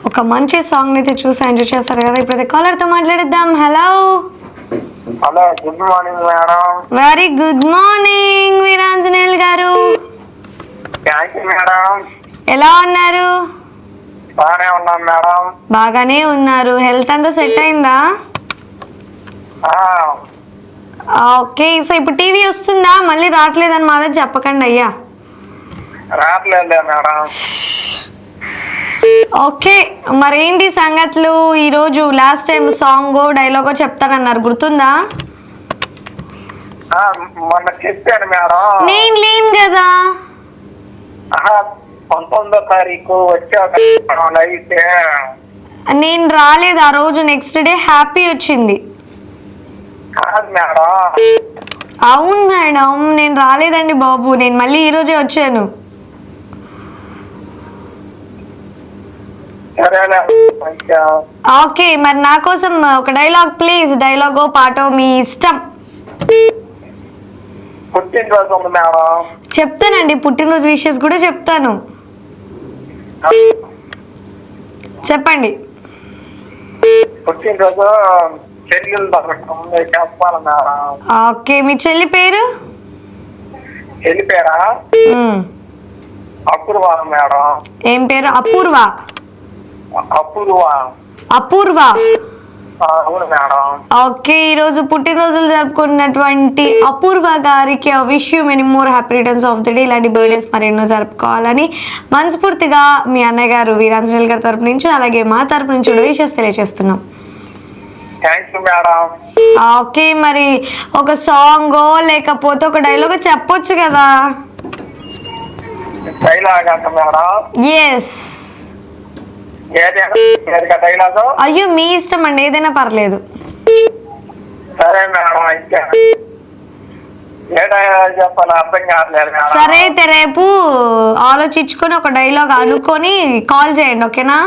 ఒక మంచి సాంగ్ అయితే చూసి ఎంజాయ్ చేస్తారు కదా. ఇప్పుడైతే కాలర్తో మాట్లాడిద్దాం. Hello hello, good morning madam. Very good morning Veeranjaneyulu garu. Thank you madam. ఎలా ఉన్నారు? బాగానే ఉన్నాం మేడం. బాగానే ఉన్నారు. హెల్త్ అంతా సెట్ అయిందా? ఆ, ఓకే. సో ఇప్పుడు టీవీ వస్తుందా? మళ్ళీ రావట్లేదని మాత్రం చెప్పకండి అయ్యా. రావట్లేదు మేడం. ఓకే, మరేంటి సంగతులు? ఈరోజు లాస్ట్ టైం సాంగో డైలాగో చెప్తానన్నారు, గుర్తుందా? ఆ, మొన్న చెప్పాను మేడం. నేను లేను కదా. 19వ తారీఖు వచ్చాక అయితే నేను రాలేదు ఆ రోజు. నెక్స్ట్ డే హ్యాపీ వచ్చింది. కాదు మేడం. అవును మేడం, నేను రాలేదండి బాబు. నేను మళ్ళీ ఈరోజే వచ్చాను. సరేలే కొంచెం. ఓకే, మరి నా కోసం ఒక డైలాగ్ ప్లీజ్. డైలాగో పాటో మీ ఇష్టం. పుట్టినరోజు ఉంది మేడం. చెప్తానండి, పుట్టినరోజు విషెస్ కూడా చెప్తాను. చెప్పండి. పుట్టినరోజు చెల్లెలు చెప్పాలి మేడం. ఓకే, మీ చెల్లి పేరు? వెళ్ళిపోయారా? అపూర్వ మేడం. ఏం పేరు? అపూర్వ. అపూర్వ. అపూర్వ. అవును మేడం. ఓకే, ఈరోజు పుట్టినరోజులు జరుపుకున్నటువంటి అపూర్వ గారికి wish you many more happy returns of the day. ఇలాంటి బర్త్డేస్ మరెన్నో జరుపుకోవాలని మనస్ఫూర్తిగా మీ అన్నయ్య గారు వీరాంజనేయులు గారి తరపు నుంచి, అలాగే మా తరపు నుంచి కూడా విషెస్ తెలియజేస్తున్నాం. Thank you madam. ఓకే, మరి ఒక సాంగో లేకపోతే ఒక డైలాగో చెప్పొచ్చు కదా. డైలాగ్ అంట మేడం. ఎస్. డైలాగ్. అయ్యో, మీ ఇష్టం అండి, ఏదైనా పర్లేదు. సరే మేడం. అయితే ఏ డైలాగ్ చెప్పాలో అర్థం కావట్లేదు మేడం. సరే అయితే రేపు ఆలోచించుకొని ఒక డైలాగ్ అనుకొని కాల్ చేయండి, ఓకేనా?